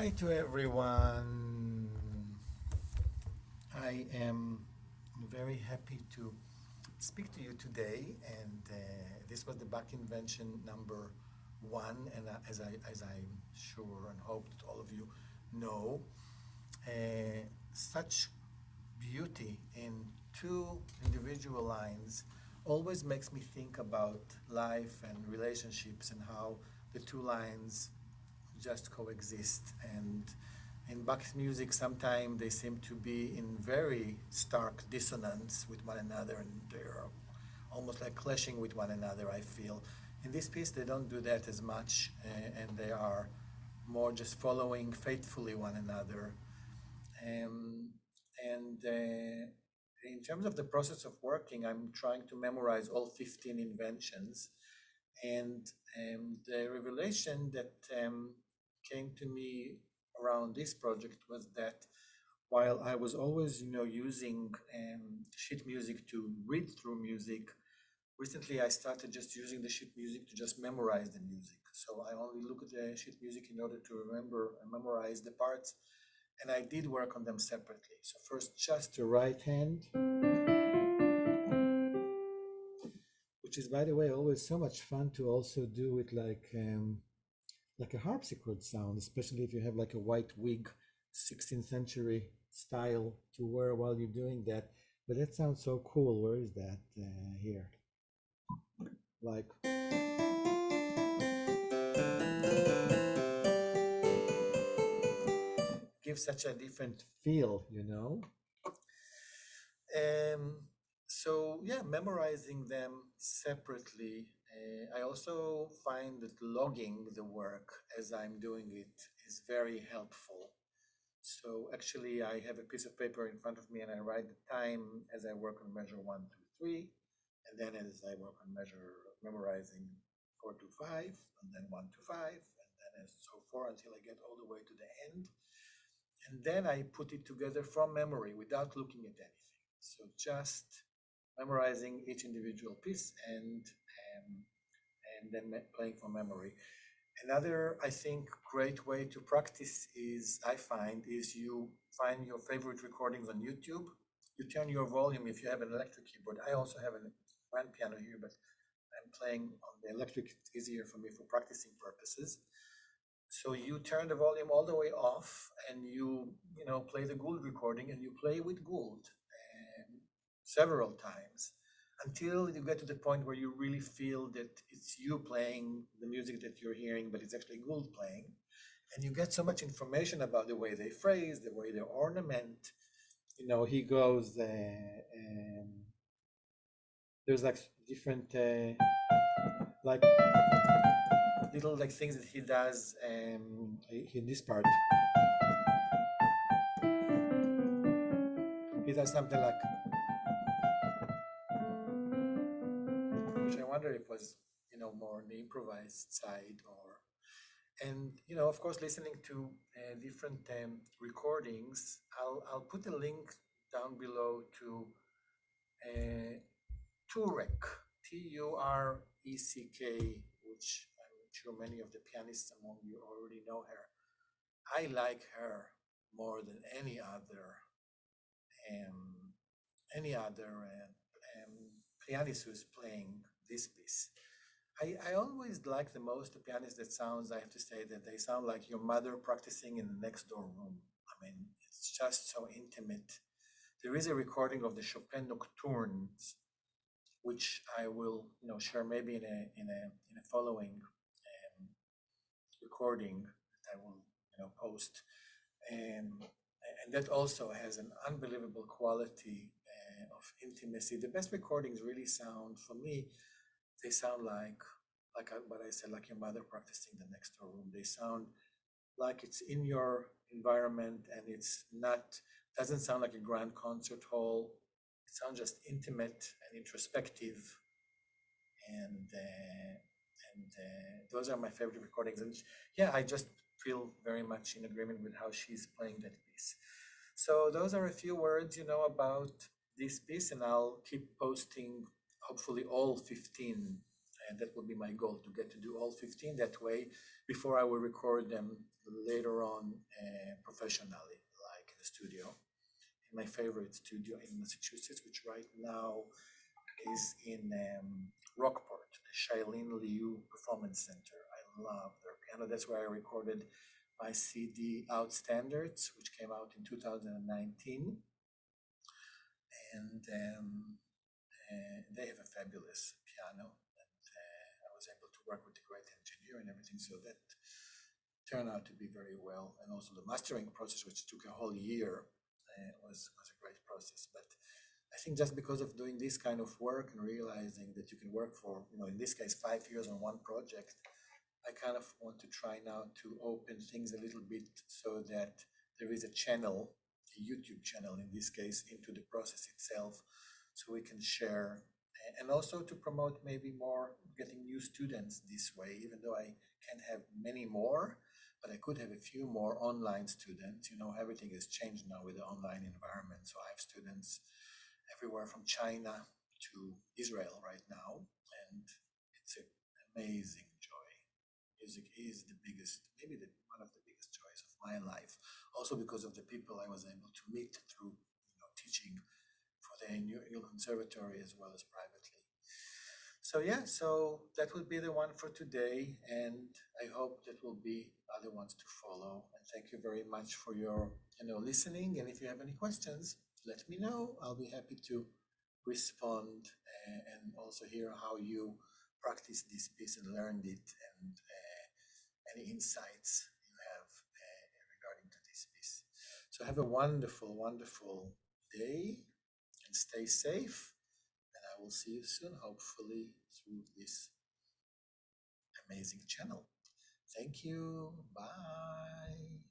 Hi to everyone. I am very happy to speak to you today, and this was the Bach Invention number one. And as I'm sure and hope that all of you know, such beauty in two individual lines always makes me think about life and relationships and how the two lines just coexist. And in Bach's music, sometimes they seem to be in very stark dissonance with one another, and they're almost like clashing with one another, I feel. In this piece, they don't do that as much, and they are more just following faithfully one another. Um, and in terms of the process of working, I'm trying to memorize all 15 inventions. And the revelation that came to me around this project was that while I was always, using sheet music to read through music, recently I started just using the sheet music to just memorize the music. So I only look at the sheet music in order to remember and memorize the parts, and I did work on them separately. So first, just the right hand, which is, by the way, always so much fun to also do it like a harpsichord sound, especially if you have like a white wig, 16th century style to wear while you're doing that. But that sounds so cool. Where is that here? Like, gives such a different feel. Um, so yeah, memorizing them separately. I also find that logging the work as I'm doing it is very helpful. So actually, I have a piece of paper in front of me, and I write the time as I work on measure 1, 2, 3, and then as I work on memorizing 4, 2, 5, and then 1, 2, 5, and then as so forth until I get all the way to the end. And then I put it together from memory without looking at anything. So just memorizing each individual piece and then playing from memory. Another, I think, great way to practice is you find your favorite recordings on YouTube. You turn your volume if you have an electric keyboard. I also have a grand piano here, but I'm playing on the electric. It's easier for me for practicing purposes. So you turn the volume all the way off, and you play the Gould recording, and you play with Gould several times until you get to the point where you really feel that it's you playing the music that you're hearing, but it's actually Gould playing. And you get so much information about the way they phrase, the way they ornament. He goes, there's like different, like little like things that he does in this part. He does something like, which I wonder if was, more on the improvised side and of course, listening to different recordings. I'll put a link down below to uh, Turek, Tureck, which I'm sure many of the pianists among you already know her. I like her more than um, any other pianist who's playing this piece. I always like the most the pianist that sounds, I have to say, that they sound like your mother practicing in the next door room. I mean, it's just so intimate. There is a recording of the Chopin Nocturnes, which I will, share maybe in a following recording that I will, post. And, and that also has an unbelievable quality of intimacy. The best recordings really sound, for me, they sound like what I said, like your mother practicing the next door room. They sound like it's in your environment, and it's not, doesn't sound like a grand concert hall. It sounds just intimate and introspective, and those are my favorite recordings. And yeah, I just feel very much in agreement with how she's playing that piece. So those are a few words, about this piece, and I'll keep posting hopefully all 15 and that will be my goal, to get to do all 15 that way before I will record them later on professionally, like in the studio, in my favorite studio in Massachusetts, which right now is in Rockport, the Shailene Liu Performance Center. I love their piano. That's where I recorded my CD Outstandards, which came out in 2019. And they have a fabulous piano. And I was able to work with a great engineer and everything, so that turned out to be very well. And also the mastering process, which took a whole year, was a great process. But I think just because of doing this kind of work and realizing that you can work for, in this case, 5 years on one project, I kind of want to try now to open things a little bit so that there is a channel, a YouTube channel in this case, into the process itself, so we can share, and also to promote maybe more, getting new students this way, even though I can't have many more, but I could have a few more online students. Everything has changed now with the online environment, so I have students everywhere from China to Israel right now, and it's an amazing joy. Music is the biggest, maybe one of the biggest joys of my life, also because of the people I was able to meet through teaching for the New York Conservatory as well as privately. So yeah, so that will be the one for today, and I hope that will be other ones to follow. And thank you very much for your listening. And if you have any questions, let me know. I'll be happy to respond, and also hear how you practice this piece and learned it, and any insights you have regarding to this piece. So have a wonderful, wonderful day, and stay safe. And I will see you soon, hopefully through this amazing channel. Thank you. Bye.